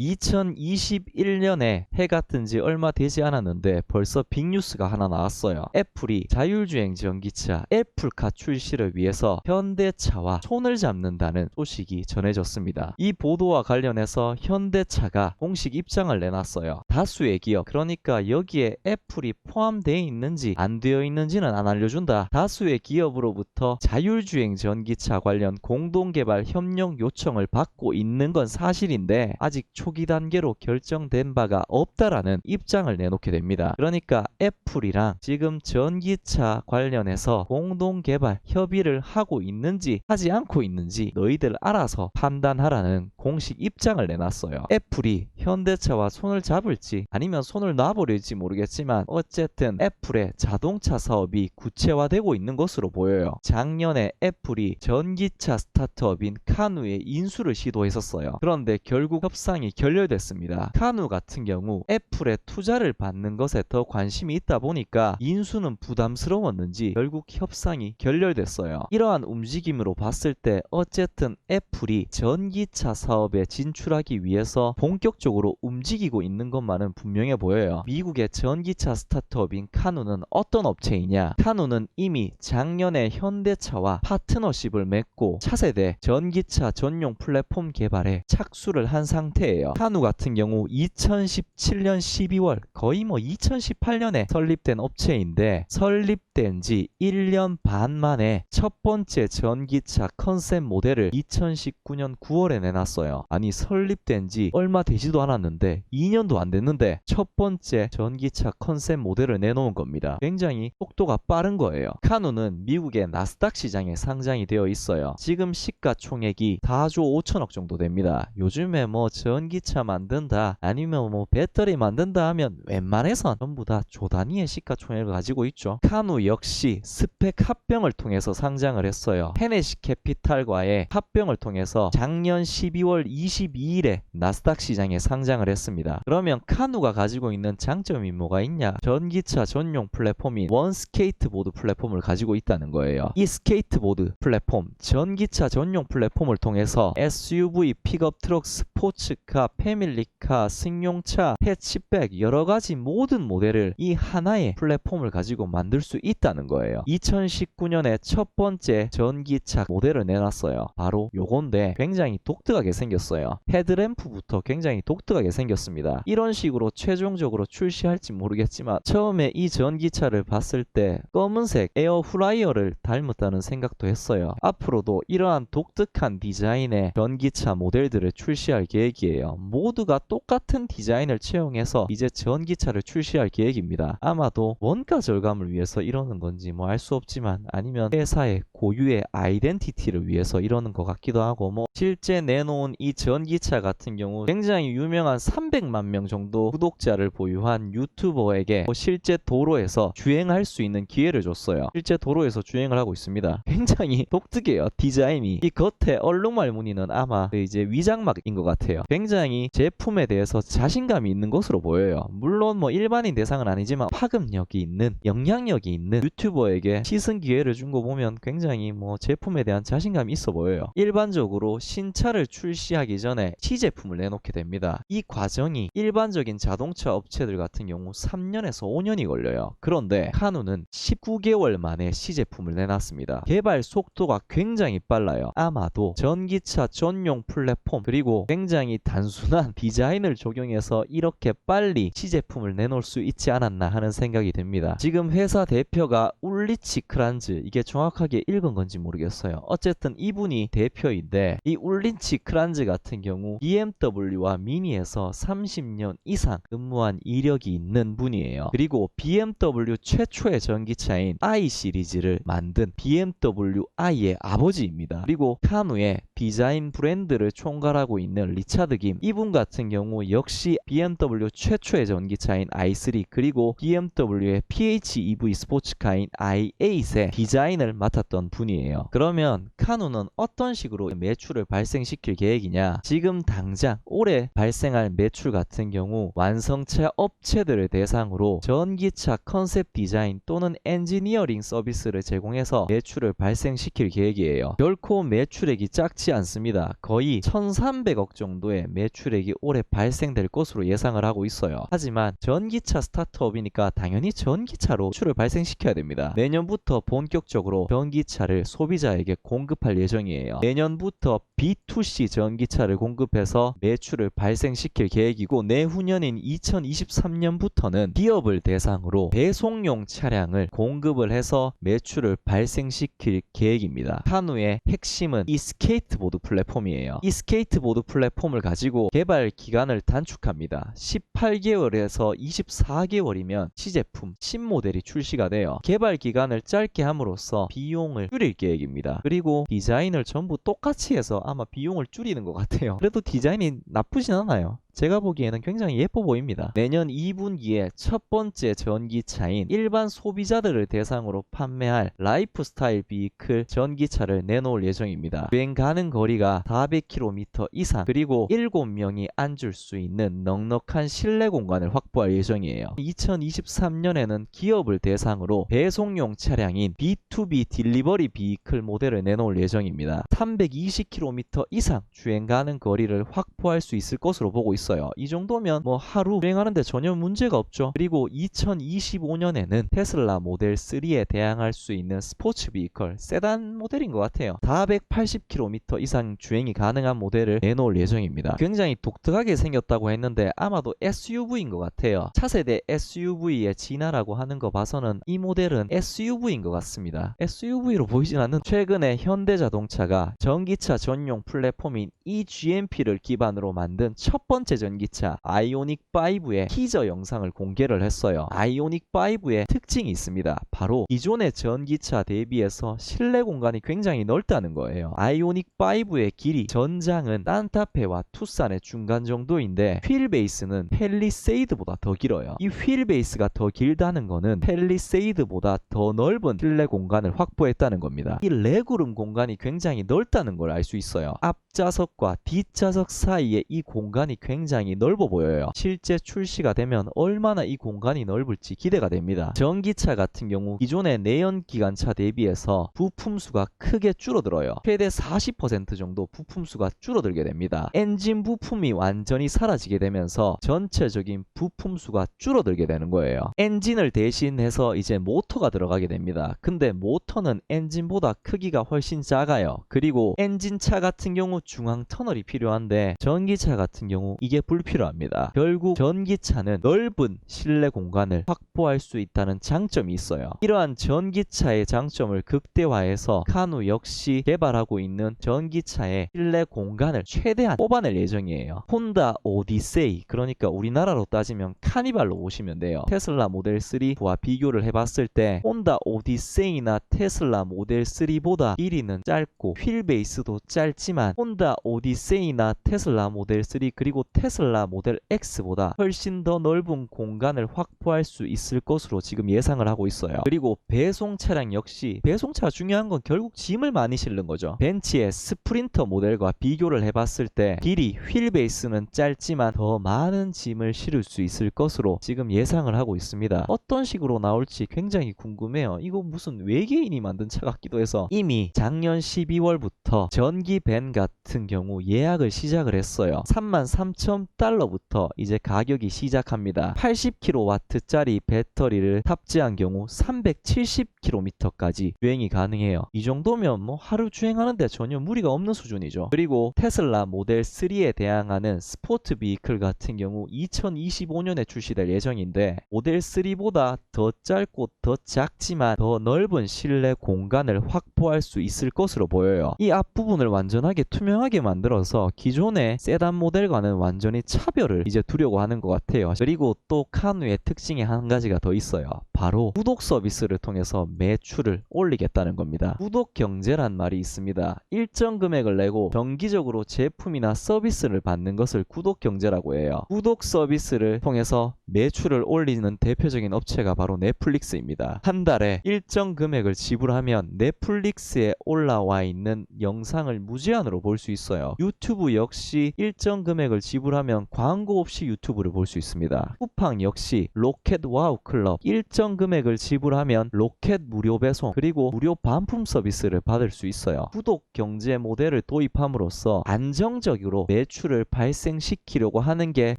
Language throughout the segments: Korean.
2021년에 해가 뜬 지 얼마 되지 않았는데 벌써 빅뉴스가 하나 나왔어요. 애플이 자율주행 전기차 애플카 출시를 위해서 현대차와 손을 잡는다는 소식이 전해졌습니다. 이 보도와 관련해서 현대차가 공식 입장을 내놨어요. 다수의 기업, 그러니까 여기에 애플이 포함되어 있는지 안 되어 있는지는 안 알려준다. 다수의 기업으로부터 자율주행 전기차 관련 공동개발 협력 요청을 받고 있는 건 사실인데 아직 초기 단계로 결정된 바가 없다라는 입장을 내놓게 됩니다. 그러니까 애플이랑 지금 전기차 관련해서 공동개발 협의를 하고 있는지 하지 않고 있는지 너희들 알아서 판단하라는 공식 입장을 내놨어요. 애플이 현대차와 손을 잡을지 아니면 손을 놔버릴지 모르겠지만 어쨌든 애플의 자동차 사업이 구체화되고 있는 것으로 보여요. 작년에 애플이 전기차 스타트업인 카누의 인수를 시도했었어요. 그런데 결국 협상이 결렬됐습니다. 카누 같은 경우 애플의 투자를 받는 것에 더 관심이 있다 보니까 인수는 부담스러웠는지 결국 협상이 결렬됐어요. 이러한 움직임으로 봤을 때 어쨌든 애플이 전기차 사업에 진출하기 위해서 본격적으로 움직이고 있는 것만은 분명해 보여요. 미국의 전기차 스타트업인 카누는 어떤 업체이냐? 카누는 이미 작년에 현대차와 파트너십을 맺고 차세대 전기차 전용 플랫폼 개발에 착수를 한 상태예요. 카누 같은 경우 2017년 12월 거의 2018년에 설립된 업체인데 설립된 지 1년 반 만에 첫 번째 전기차 컨셉 모델을 2019년 9월에 내놨어요. 아니 설립된 지 얼마 되지도 않았는데 2년도 안 됐는데 첫 번째 전기차 컨셉 모델을 내놓은 겁니다. 굉장히 속도가 빠른 거예요. 카누는 미국의 나스닥 시장에 상장이 되어 있어요. 지금 시가총액이 4조 5천억 정도 됩니다. 요즘에 전기차 만든다 아니면 배터리 만든다 하면 웬만해선 전부 다 조 단위의 시가총액을 가지고 있죠. 카누 역시 스펙 합병을 통해서 상장을 했어요. 헤네시 캐피탈과의 합병을 통해서 작년 12월 22일에 나스닥 시장에 상장을 했습니다. 그러면 카누가 가지고 있는 장점이 뭐가 있냐? 전기차 전용 플랫폼인 원 스케이트보드 플랫폼을 가지고 있다는 거예요. 이 스케이트보드 플랫폼, 전기차 전용 플랫폼을 통해서 SUV, 픽업 트럭, 스포츠카, 패밀리카, 승용차, 해치백 여러가지 모든 모델을 이 하나의 플랫폼을 가지고 만들 수 있다는 거예요. 2019년에 첫 번째 전기차 모델을 내놨어요. 바로 요건데 굉장히 독특하게 생겼어요. 헤드램프부터 굉장히 독특하게 생겼습니다. 이런 식으로 최종적으로 출시할지 모르겠지만 처음에 이 전기차를 봤을 때 검은색 에어 후라이어를 닮았다는 생각도 했어요. 앞으로도 이러한 독특한 디자인의 전기차 모델들을 출시할 계획이에요. 모두가 똑같은 디자인을 채용해서 이제 전기차를 출시할 계획입니다. 아마도 원가 절감을 위해서 이러는 건지 알 수 없지만 아니면 회사의 고유의 아이덴티티를 위해서 이러는 것 같기도 하고 실제 내놓은 이 전기차 같은 경우 굉장히 유명한 300만 명 정도 구독자를 보유한 유튜버에게 실제 도로에서 주행할 수 있는 기회를 줬어요. 실제 도로에서 주행을 하고 있습니다. 굉장히 독특해요. 디자인이. 이 겉에 얼룩말 무늬는 아마 이제 위장막인 것 같아요. 굉장히 제품에 대해서 자신감이 있는 것으로 보여요. 물론 일반인 대상은 아니지만 파급력이 있는 영향력이 있는 유튜버에게 시승 기회를 준 거 보면 굉장히 제품에 대한 자신감이 있어 보여요. 일반적으로 신차를 출시하기 전에 시제품을 내놓게 됩니다. 이 과정이 일반적인 자동차 업체들 같은 경우 3년에서 5년이 걸려요. 그런데 카누는 19개월 만에 시제품을 내놨습니다. 개발 속도가 굉장히 빨라요. 아마도 전기차 전용 플랫폼 그리고 굉장히 단순한 디자인을 적용해서 이렇게 빨리 시제품을 내놓을 수 있지 않았나 하는 생각이 듭니다. 지금 회사 대표가 울리치 크란즈, 이게 정확하게 읽은 건지 모르겠어요. 어쨌든 이분이 대표인데 이 울리치 크란즈 같은 경우 BMW와 미니에서 30년 이상 근무한 이력이 있는 분이에요. 그리고 BMW 최초의 전기차인 i 시리즈를 만든 BMW i의 아버지입니다. 그리고 카누의 디자인 브랜드를 총괄하고 있는 리차드 김, 이분 같은 경우 역시 BMW 최초의 전기차인 i3 그리고 BMW의 PHEV 스포츠카인 i8의 디자인을 맡았던 분이에요. 그러면 카누는 어떤 식으로 매출을 발생시킬 계획이냐? 지금 당장 올해 발생할 매출 같은 경우 완성차 업체들을 대상으로 전기차 컨셉 디자인 또는 엔지니어링 서비스를 제공해서 매출을 발생시킬 계획이에요. 결코 매출액이 작지 적지 않습니다. 거의 1300억 정도의 매출액이 올해 발생될 것으로 예상을 하고 있어요. 하지만 전기차 스타트업이니까 당연히 전기차로 매출을 발생시켜야 됩니다. 내년부터 본격적으로 전기차를 소비자에게 공급할 예정이에요. 내년부터 B2C 전기차를 공급해서 매출을 발생시킬 계획이고, 내후년인 2023년부터는 기업을 대상으로 배송용 차량을 공급을 해서 매출을 발생시킬 계획입니다. 카누의 핵심은 이 스케이트보드 플랫폼이에요. 이 스케이트보드 플랫폼을 가지고 개발 기간을 단축합니다. 18개월에서 24개월이면 시제품, 신모델이 출시가 돼요. 개발 기간을 짧게 함으로써 비용을 줄일 계획입니다. 그리고 디자인을 전부 똑같이 해서 아마 비용을 줄이는 것 같아요. 그래도 디자인이 나쁘진 않아요. 제가 보기에는 굉장히 예뻐 보입니다. 내년 2분기에 첫 번째 전기차인 일반 소비자들을 대상으로 판매할 라이프스타일 비클 전기차를 내놓을 예정입니다. 주행 가는 거리가 400km 이상, 그리고 7명이 앉을 수 있는 넉넉한 실내 공간을 확보할 예정이에요. 2023년에는 기업을 대상으로 배송용 차량인 B2B 딜리버리 비클 모델을 내놓을 예정입니다. 320km 이상 주행 가는 거리를 확보할 수 있을 것으로 보고 있습니다. 이 정도면 뭐 하루 주행하는데 전혀 문제가 없죠. 그리고 2025년에는 테슬라 모델 3에 대항할 수 있는 스포츠 비클 세단 모델인 것 같아요. 480km 이상 주행이 가능한 모델을 내놓을 예정입니다. 굉장히 독특하게 생겼다고 했는데 아마도 SUV인 것 같아요. 차세대 SUV의 진화라고 하는 거 봐서는 이 모델은 SUV인 것 같습니다. SUV로 보이진 않는. 최근에 현대자동차가 전기차 전용 플랫폼인 eGMP를 기반으로 만든 첫 번째 전기차 아이오닉5의 티저 영상을 공개를 했어요. 아이오닉5의 특징이 있습니다. 바로 기존의 전기차 대비해서 실내 공간이 굉장히 넓다는 거예요. 아이오닉5의 길이, 전장은 산타페와 투싼의 중간 정도인데 휠 베이스는 팰리세이드보다 더 길어요. 이 휠 베이스가 더 길다는 거는 팰리세이드보다 더 넓은 실내 공간을 확보했다는 겁니다. 이 레그룸 공간이 굉장히 넓다는 걸 알 수 있어요. 앞좌석과 뒷좌석 사이에 이 공간이 굉장히 넓어 보여요. 실제 출시가 되면 얼마나 이 공간이 넓을지 기대가 됩니다. 전기차 같은 경우 기존의 내연기관차 대비해서 부품수가 크게 줄어들어요. 최대 40% 정도 부품수가 줄어들게 됩니다. 엔진 부품이 완전히 사라지게 되면서 전체적인 부품수가 줄어들게 되는 거예요. 엔진을 대신해서 이제 모터가 들어가게 됩니다. 근데 모터는 엔진보다 크기가 훨씬 작아요. 그리고 엔진차 같은 경우 중앙 터널이 필요한데 전기차 같은 경우 이게 불필요합니다. 결국 전기차는 넓은 실내 공간을 확보할 수 있다는 장점이 있어요. 이러한 전기차의 장점을 극대화해서 카누 역시 개발하고 있는 전기차의 실내 공간을 최대한 뽑아낼 예정이에요. 혼다 오디세이, 그러니까 우리나라로 따지면 카니발로 보시면 돼요. 테슬라 모델 3와 비교를 해봤을 때 혼다 오디세이나 테슬라 모델 3보다 길이는 짧고 휠 베이스도 짧지만 혼다 오디세이나 테슬라 모델 3 그리고 테슬라 모델 X보다 훨씬 더 넓은 공간을 확보할 수 있을 것으로 지금 예상을 하고 있어요. 그리고 배송 차량 역시, 배송차가 중요한 건 결국 짐을 많이 실는 거죠. 벤츠의 스프린터 모델과 비교를 해봤을 때 길이, 휠 베이스는 짧지만 더 많은 짐을 실을 수 있을 것으로 지금 예상을 하고 있습니다. 어떤 식으로 나올지 굉장히 궁금해요. 이거 무슨 외계인이 만든 차 같기도 해서. 이미 작년 12월부터 전기 밴 같은 경우 예약을 시작을 했어요. 33,000달러부터 이제 가격이 시작합니다. 80kW짜리 배터리를 탑재한 경우 370km까지 주행이 가능해요. 이 정도면 뭐 하루 주행하는데 전혀 무리가 없는 수준이죠. 그리고 테슬라 모델 3에 대항하는 스포츠 비클 같은 경우 2025년에 출시될 예정인데 모델 3보다 더 짧고 더 작지만 더 넓은 실내 공간을 확보할 수 있을 것으로 보여요. 이 앞부분을 완전하게 투명하게 만들어서 기존의 세단 모델과는 완전히 차별을 이제 두려고 하는 것 같아요. 그리고 또 카누의 특징이 한 가지가 더 있어요. 바로 구독 서비스를 통해서 매출을 올리겠다는 겁니다. 구독 경제란 말이 있습니다. 일정 금액을 내고 정기적으로 제품이나 서비스를 받는 것을 구독 경제라고 해요. 구독 서비스를 통해서 매출을 올리는 대표적인 업체가 바로 넷플릭스입니다. 한 달에 일정 금액을 지불하면 넷플릭스에 올라와 있는 영상을 무제한으로 볼 수 있어요. 유튜브 역시 일정 금액을 지불하면 광고 없이 유튜브를 볼 수 있습니다. 쿠팡 역시 로켓 와우 클럽 일정 일정 금액을 지불하면 로켓 무료 배송 그리고 무료 반품 서비스를 받을 수 있어요. 구독 경제 모델을 도입함으로써 안정적으로 매출을 발생시키려고 하는 게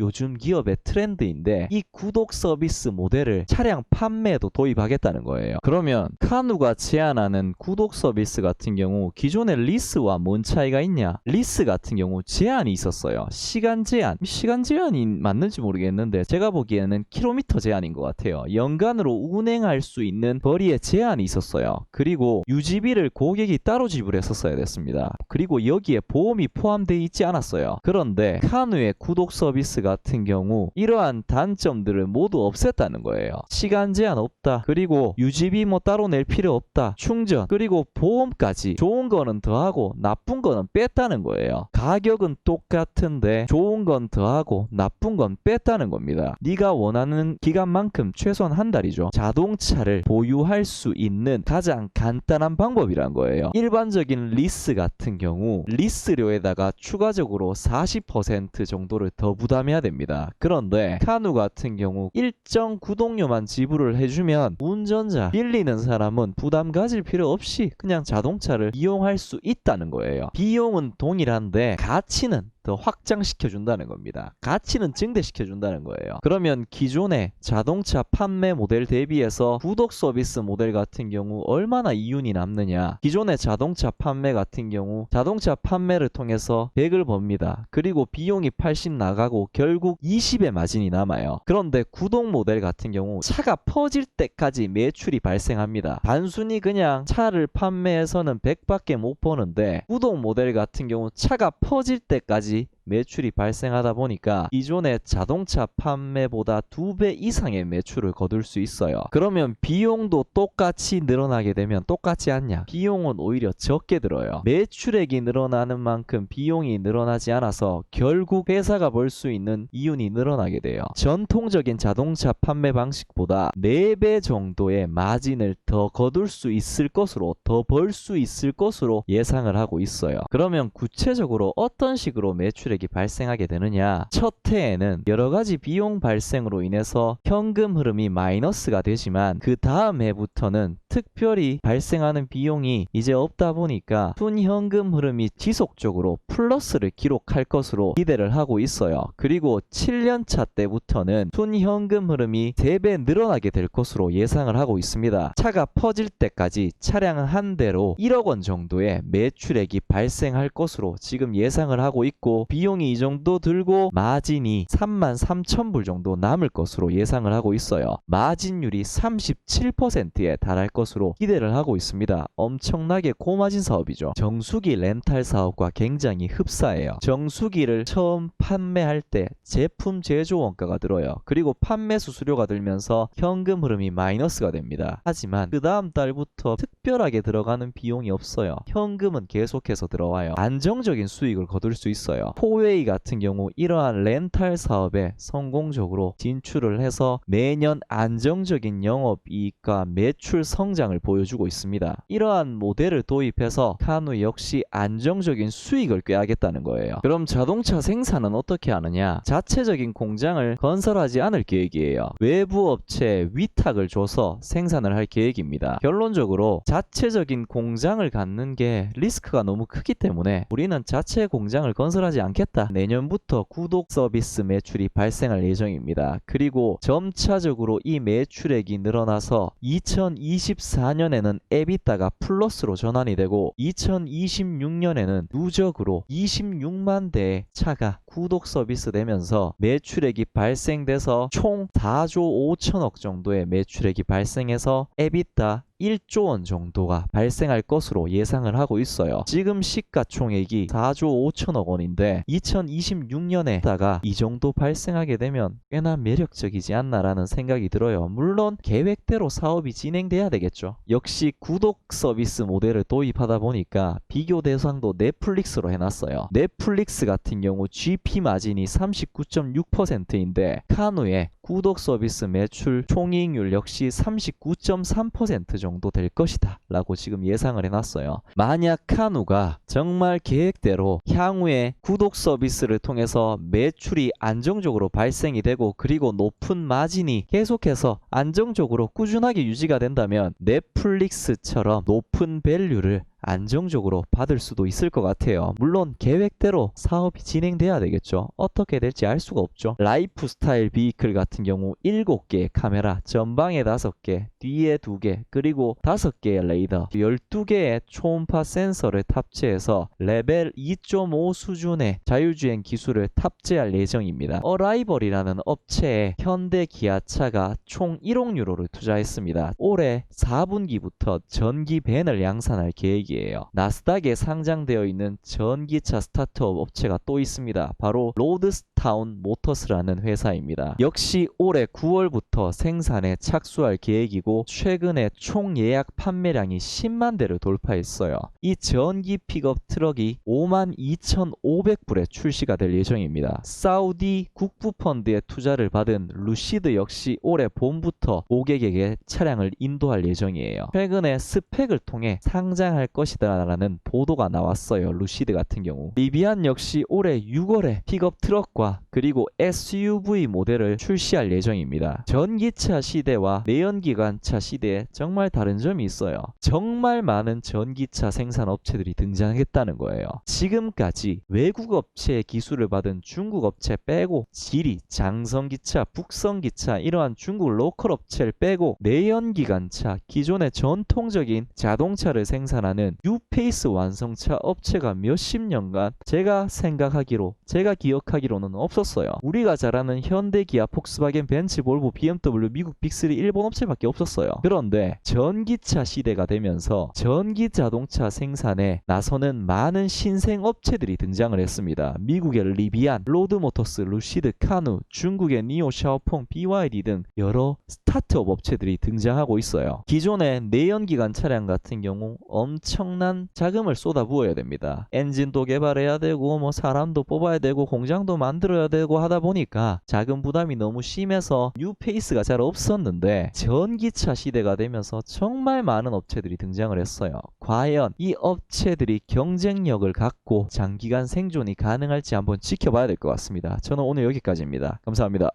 요즘 기업의 트렌드인데, 이 구독 서비스 모델을 차량 판매에도 도입하겠다는 거예요. 그러면 카누가 제안하는 구독 서비스 같은 경우 기존의 리스와 뭔 차이가 있냐? 리스 같은 경우 제한이 있었어요. 시간 제한이 맞는지 모르겠는데 제가 보기에는 킬로미터 제한인 것 같아요. 연간으로 운행할 수 있는 거리에 제한이 있었어요. 그리고 유지비를 고객이 따로 지불했었어야 됐습니다. 그리고 여기에 보험이 포함되어 있지 않았어요. 그런데 카누의 구독 서비스 같은 경우 이러한 단점들을 모두 없앴다는 거예요. 시간 제한 없다. 그리고 유지비 뭐 따로 낼 필요 없다. 충전 그리고 보험까지 좋은 거는 더하고 나쁜 거는 뺐다는 거예요. 가격은 똑같은데 좋은 건 더하고 나쁜 건 뺐다는 겁니다. 네가 원하는 기간만큼 최소한 한 달이죠. 자동차를 보유할 수 있는 가장 간단한 방법이란 거예요. 일반적인 리스 같은 경우 리스료에다가 추가적으로 40% 정도를 더 부담해야 됩니다. 그런데 카누 같은 경우 일정 구독료만 지불을 해주면 운전자 빌리는 사람은 부담 가질 필요 없이 그냥 자동차를 이용할 수 있다는 거예요. 비용은 동일한데 가치는 더 확장시켜 준다는 겁니다. 가치는 증대시켜 준다는 거예요. 그러면 기존의 자동차 판매 모델 대비해서 구독 서비스 모델 같은 경우 얼마나 이윤이 남느냐? 기존의 자동차 판매 같은 경우 자동차 판매를 통해서 100을 법니다. 그리고 비용이 80 나가고 결국 20의 마진이 남아요. 그런데 구독 모델 같은 경우 차가 퍼질 때까지 매출이 발생합니다. 단순히 그냥 차를 판매해서는 100밖에 못 버는데 구독 모델 같은 경우 차가 퍼질 때까지 매출이 발생하다 보니까 기존의 자동차 판매보다 2배 이상의 매출을 거둘 수 있어요. 그러면 비용도 똑같이 늘어나게 되면 똑같지 않냐? 비용은 오히려 적게 들어요. 매출액이 늘어나는 만큼 비용이 늘어나지 않아서 결국 회사가 벌 수 있는 이윤이 늘어나게 돼요. 전통적인 자동차 판매 방식보다 4배 정도의 마진을 더 거둘 수 있을 것으로, 더 벌 수 있을 것으로 예상을 하고 있어요. 그러면 구체적으로 어떤 식으로 매출액이 발생하게 되느냐? 첫 해에는 여러 가지 비용 발생으로 인해서 현금 흐름이 마이너스가 되지만 그 다음 해부터는 특별히 발생하는 비용이 이제 없다 보니까 순현금 흐름이 지속적으로 플러스를 기록할 것으로 기대를 하고 있어요. 그리고 7년차 때부터는 순현금 흐름이 3배 늘어나게 될 것으로 예상을 하고 있습니다. 차가 퍼질 때까지 차량 한 대로 1억 원 정도의 매출액이 발생할 것으로 지금 예상을 하고 있고, 비용이 이 정도 들고 마진이 33,000불 정도 남을 것으로 예상을 하고 있어요. 마진율이 37%에 달할 것으로 기대를 하고 있습니다. 엄청나게 고마진 사업이죠. 정수기 렌탈 사업과 굉장히 흡사해요. 정수기를 처음 판매할 때 제품 제조 원가가 들어요. 그리고 판매 수수료가 들면서 현금 흐름이 마이너스가 됩니다. 하지만 그 다음 달부터 특별하게 들어가는 비용이 없어요. 현금은 계속해서 들어와요. 안정적인 수익을 거둘 수 있어요. 포웨이 같은 경우 이러한 렌탈 사업에 성공적으로 진출을 해서 매년 안정적인 영업이익과 매출 성장을 보여주고 있습니다. 이러한 모델을 도입해서 카누 역시 안정적인 수익을 꾀하겠다는 거예요. 그럼 자동차 생산은 어떻게 하느냐? 자체적인 공장을 건설하지 않을 계획이에요. 외부 업체에 위탁을 줘서 생산을 할 계획입니다. 결론적으로 자체적인 공장을 갖는 게 리스크가 너무 크기 때문에 우리는 자체 공장을 건설하지 않겠다. 내년부터 구독 서비스 매출이 발생할 예정입니다. 그리고 점차적으로 이 매출액이 늘어나서 2024년에는 에비타가 플러스로 전환이 되고 2026년에는 누적으로 26만 대의 차가 구독 서비스 되면서 매출액이 발생돼서 총 4조 5천억 정도의 매출액이 발생해서 에비타 1조 원 정도가 발생할 것으로 예상을 하고 있어요. 지금 시가총액이 4조 5천억 원인데 2026년에다가 이 정도 발생하게 되면 꽤나 매력적이지 않나라는 생각이 들어요. 물론 계획대로 사업이 진행돼야 되겠죠. 역시 구독 서비스 모델을 도입하다 보니까 비교 대상도 넷플릭스로 해놨어요. 넷플릭스 같은 경우 GP 마진이 39.6%인데 카누의 구독 서비스 매출 총이익률 역시 39.3% 정도 정도 될 것이다 라고 지금 예상을 해놨어요. 만약 카누가 정말 계획대로 향후에 구독 서비스를 통해서 매출이 안정적으로 발생이 되고 그리고 높은 마진이 계속해서 안정적으로 꾸준하게 유지가 된다면 넷플릭스처럼 높은 밸류를 안정적으로 받을 수도 있을 것 같아요. 물론 계획대로 사업이 진행돼야 되겠죠. 어떻게 될지 알 수가 없죠. 라이프 스타일 비이클 같은 경우 7개의 카메라, 전방에 5개, 뒤에 2개, 그리고 5개의 레이더, 12개의 초음파 센서를 탑재해서 레벨 2.5 수준의 자율주행 기술을 탑재할 예정입니다. 어라이벌이라는 업체에 현대 기아차가 총 1억 유로를 투자했습니다. 올해 4분기부터 전기 밴을 양산할 계획입니다. 나스닥에 상장되어 있는 전기차 스타트업 업체가 또 있습니다. 바로 로드스타운 모터스라는 회사입니다. 역시 올해 9월부터 생산에 착수할 계획이고 최근에 총 예약 판매량이 10만 대를 돌파했어요. 이 전기 픽업 트럭이 52,500불에 출시가 될 예정입니다. 사우디 국부펀드의 투자를 받은 루시드 역시 올해 봄부터 고객에게 차량을 인도할 예정이에요. 최근에 스펙을 통해 상장할 것이다 라는 보도가 나왔어요. 루시드 같은 경우. 리비안 역시 올해 6월에 픽업 트럭과 그리고 SUV 모델을 출시할 예정입니다. 전기차 시대와 내연기관차 시대에 정말 다른 점이 있어요. 정말 많은 전기차 생산 업체들이 등장했다는 거예요. 지금까지 외국 업체의 기술을 받은 중국 업체 빼고 지리, 장성기차, 북성기차 이러한 중국 로컬 업체를 빼고 내연기관차, 기존의 전통적인 자동차를 생산하는 뉴페이스 완성차 업체가 몇십 년간 제가 기억하기로는 없었어요. 우리가 잘 아는 현대, 기아, 폭스바겐, 벤츠, 볼보, BMW, 미국 빅3 일본 업체밖에 없었어요. 그런데 전기차 시대가 되면서 전기 자동차 생산에 나서는 많은 신생 업체들이 등장을 했습니다. 미국의 리비안, 로드모터스, 루시드, 카누, 중국의 니오, 샤오펑, BYD 등 여러 스타트업 업체들이 등장하고 있어요. 기존의 내연기관 차량 같은 경우 엄청난 자금을 쏟아부어야 됩니다. 엔진도 개발해야 되고 사람도 뽑아야 되고 공장도 만들어야 되고 하다 보니까 자금 부담이 너무 심해서 뉴페이스가 잘 없었는데 전기차 시대가 되면서 정말 많은 업체들이 등장을 했어요. 과연 이 업체들이 경쟁력을 갖고 장기간 생존이 가능할지 한번 지켜봐야 될 것 같습니다. 저는 오늘 여기까지입니다. 감사합니다.